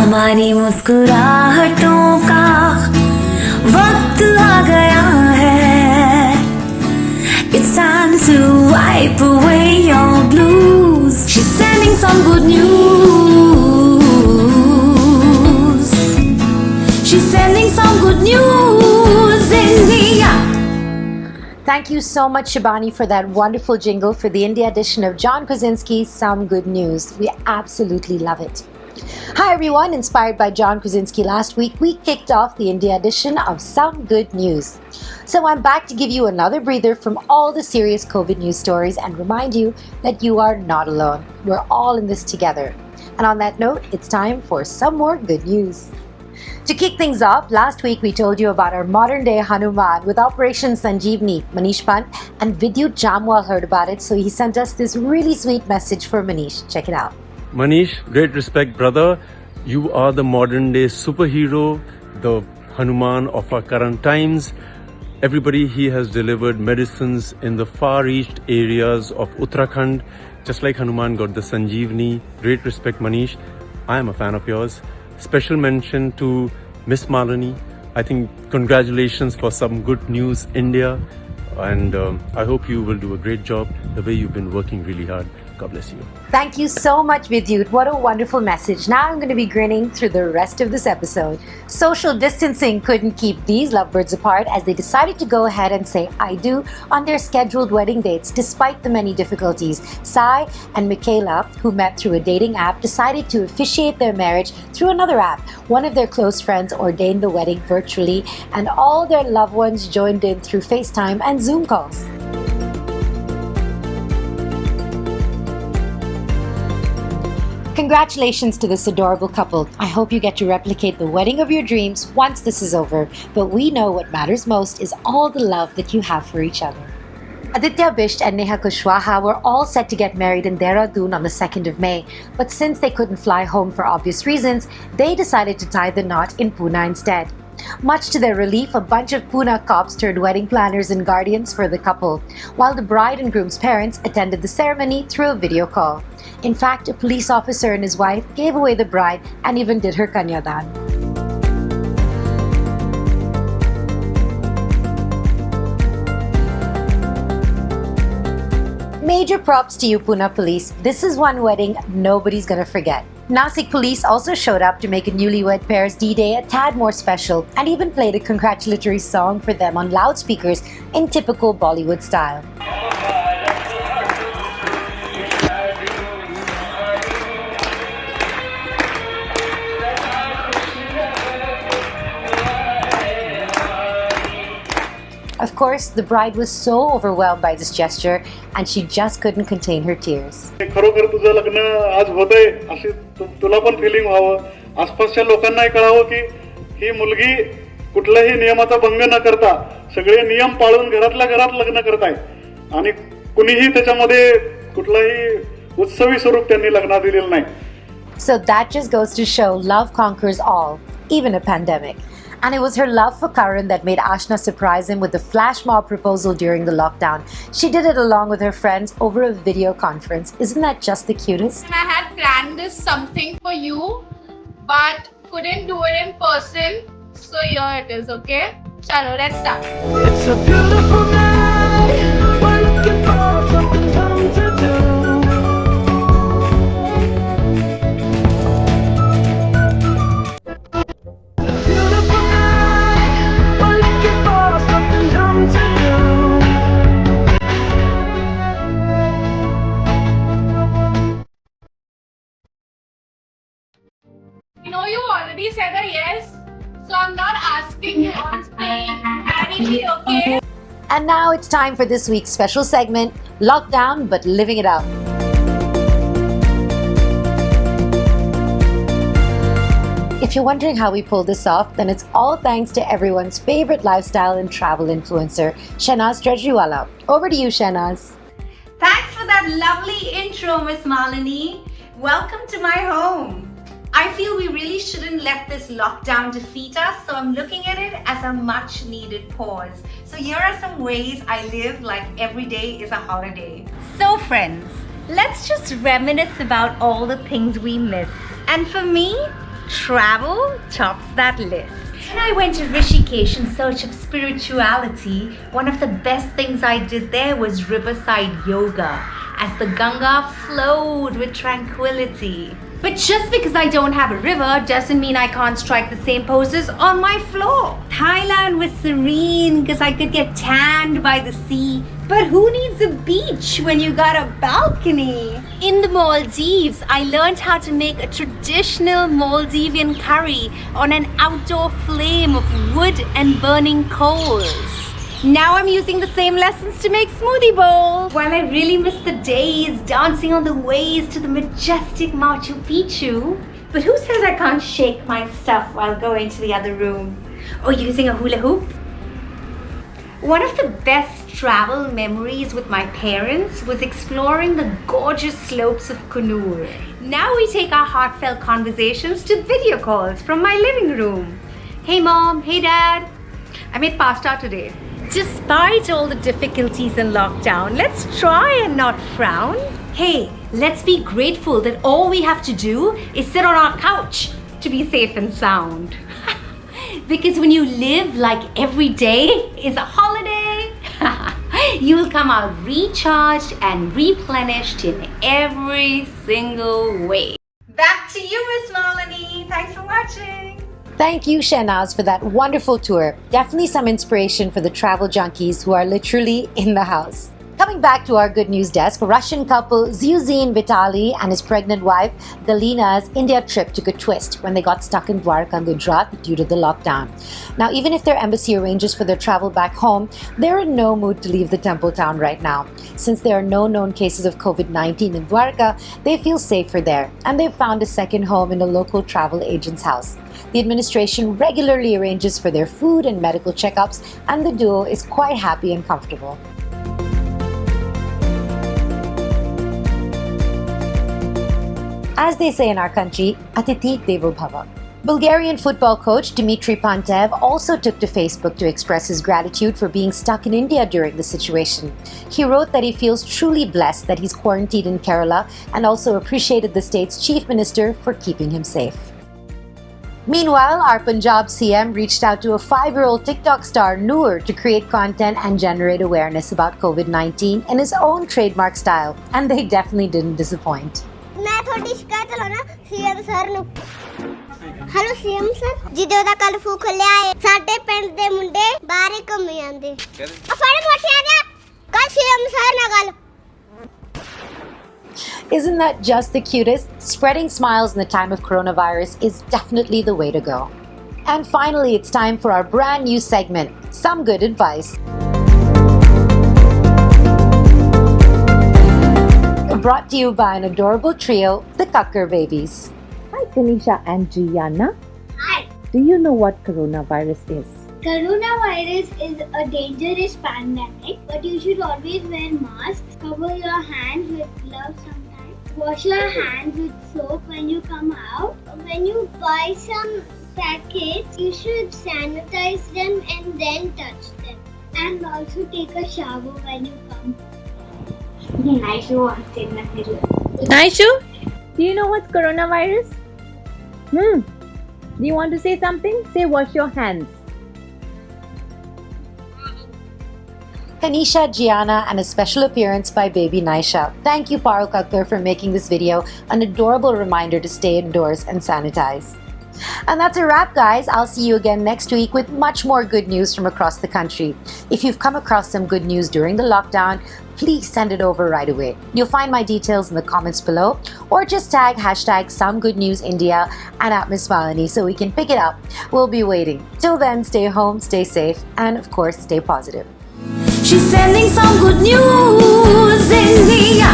हमारी मुस्कुराहटों का वक्त आ गया है. It's time to wipe away your blues. She's sending some good news. She's sending some good news, India. Thank you so much, Shibani, for that wonderful jingle for the India edition of John Krasinski's Some Good News. We absolutely love it. Hi everyone, inspired by John Krasinski last week, we kicked off the India edition of Some Good News. So I'm back to give you another breather from all the serious COVID news stories and remind you that you are not alone. We're all in this together. And on that note, it's time for some more good news. To kick things off, last week we told you about our modern-day Hanuman with Operation Sanjeevani. Manish Pant and Vidyut Jammwal heard about it, so he sent us this really sweet message for Manish. Check it out. Manish, great respect, brother. You are the modern-day superhero, the Hanuman of our current times. Everybody, he has delivered medicines in the far-reached areas of Uttarakhand, just like Hanuman got the Sanjeevani. Great respect, Manish. I am a fan of yours. Special mention to MissMalini. I think congratulations for some good news, India. And I hope you will do a great job the way you've been working really hard. God bless you. Thank you so much, Vidyut. What a wonderful message. Now I'm going to be grinning through the rest of this episode. Social distancing couldn't keep these lovebirds apart as they decided to go ahead and say I do on their scheduled wedding dates despite the many difficulties. Sai and Michaela, who met through a dating app, decided to officiate their marriage through another app. One of their close friends ordained the wedding virtually, and all their loved ones joined in through FaceTime and Zoom calls. Congratulations to this adorable couple. I hope you get to replicate the wedding of your dreams once this is over. But we know what matters most is all the love that you have for each other. Aditya Bisht and Neha Kushwaha were all set to get married in Dehradun on the 2nd of May. But since they couldn't fly home for obvious reasons, they decided to tie the knot in Pune instead. Much to their relief, a bunch of Pune cops turned wedding planners and guardians for the couple, while the bride and groom's parents attended the ceremony through a video call. In fact, a police officer and his wife gave away the bride and even did her kanyadan. Major props to you, Pune police. This is one wedding nobody's gonna forget. Nasik police also showed up to make a newlywed pair's D-Day a tad more special and even played a congratulatory song for them on loudspeakers in typical Bollywood style. Of course, the bride was so overwhelmed by this gesture and she just couldn't contain her tears. खरोखर तुझं लग्न आज होतंय अशी तुला पण filling व्हावं, आसपासच्या लोकांनाही कळावं की ही मुलगी कुठल्याही नियमाचा भंग न करता सगळे नियम पाळून घरातल्या घरात लग्न करताय आणि कुणीही त्याच्यामध्ये कुठलाही उत्सवी स्वरूप त्यांनी लग्नात दिलेलं नाही. So that just goes to show love conquers all, even a pandemic. And it was her love for Karan that made Ashna surprise him with the flash mob proposal during the lockdown. She did it along with her friends over a video conference. Isn't that just the cutest? I had planned this something for you, but couldn't do it in person. So here it is, okay? Chalo, let's start. It's a beautiful night. We're looking for something fun to do. You know you already said a yes, so I'm not asking you. I'm saying marry, okay? And now it's time for this week's special segment, Lockdown but Living It Up. If you're wondering how we pulled this off, then it's all thanks to everyone's favorite lifestyle and travel influencer, Shenaz Treasury. Over to you, Shenaz. Thanks for that lovely intro, MissMalini. Welcome to my home. I feel we really shouldn't let this lockdown defeat us, so I'm looking at it as a much needed pause. So here are some ways I live like every day is a holiday. So friends, let's just reminisce about all the things we miss. And for me, travel tops that list. When I went to Rishikesh in search of spirituality, one of the best things I did there was riverside yoga as the Ganga flowed with tranquility. But just because I don't have a river doesn't mean I can't strike the same poses on my floor. Thailand was serene because I could get tanned by the sea. But who needs a beach when you got a balcony? In the Maldives, I learned how to make a traditional Maldivian curry on an outdoor flame of wood and burning coals. Now I'm using the same lessons to make smoothie bowls. While I really miss the days dancing on the waves to the majestic Machu Picchu. But who says I can't shake my stuff while going to the other room? Or using a hula hoop? One of the best travel memories with my parents was exploring the gorgeous slopes of Kunur. Now we take our heartfelt conversations to video calls from my living room. Hey mom, hey dad, I made pasta today. Despite all the difficulties in lockdown, let's try and not frown. Hey, let's be grateful that all we have to do is sit on our couch to be safe and sound. Because when you live like every day is a holiday, you will come out recharged and replenished in every single way. Back to you, Miss Malini. Thanks for watching. Thank you, Shenaz, for that wonderful tour. Definitely some inspiration for the travel junkies who are literally in the house. Coming back to our good news desk, Russian couple Zyuzhin Vitali and his pregnant wife Galina's India trip took a twist when they got stuck in Dwarka, Gujarat due to the lockdown. Now, even if their embassy arranges for their travel back home, they're in no mood to leave the temple town right now. Since there are no known cases of COVID-19 in Dwarka, they feel safer there, and they've found a second home in a local travel agent's house. The administration regularly arranges for their food and medical checkups, and the duo is quite happy and comfortable. As they say in our country, Atithi Devo Bhava. Bulgarian football coach Dmitry Pantev also took to Facebook to express his gratitude for being stuck in India during the situation. He wrote that he feels truly blessed that he's quarantined in Kerala and also appreciated the state's chief minister for keeping him safe. Meanwhile, our Punjab CM reached out to a 5-year-old TikTok star Noor to create content and generate awareness about COVID-19 in his own trademark style, and they definitely didn't disappoint. ਮੈਂ ਤੁਹਾਡੀ ਸ਼ਿਕਾਇਤ ਲਾਉਣਾ CM sir ਨੂੰ hello CM sir ਜਿੱਦੋਂ ਦਾ ਕੱਲ ਫੂਕ ਲਿਆਏ ਸਾਡੇ ਪਿੰਡ ਦੇ ਮੁੰਡੇ ਬਾਹਰ ਹੀ ਘੁੰਮ ਜਾਂਦੇ ਆ ਫੜ ਮੋਟਿਆਂ ਦਾ ਕੱਲ ਸੀਐਮ ਸਰ ਨਾਲ ਗੱਲ Isn't that just the cutest? Spreading smiles in the time of coronavirus is definitely the way to go. And finally, it's time for our brand new segment, Some Good Advice. Brought to you by an adorable trio, the Kakkar Babies. Hi, Kanisha and Gianna. Hi. Do you know what coronavirus is? Coronavirus is a dangerous pandemic, but you should always wear masks. Cover your hands with gloves sometimes. Wash your hands with soap when you come out. When you buy some packets, you should sanitize them and then touch them. And also take a shower when you come home. Naishu, do you know what's coronavirus? Do you want to say something? Say wash your hands. Kanisha, Gianna, and a special appearance by baby Naisha. Thank you, Parul Kakkar, for making this video an adorable reminder to stay indoors and sanitize. And that's a wrap, guys. I'll see you again next week with much more good news from across the country. If you've come across some good news during the lockdown, please send it over right away. You'll find my details in the comments below, or just tag #SomeGoodNewsIndia and @MissMalini so we can pick it up. We'll be waiting. Till then, stay home, stay safe, and of course, stay positive. She's sending some good news, India.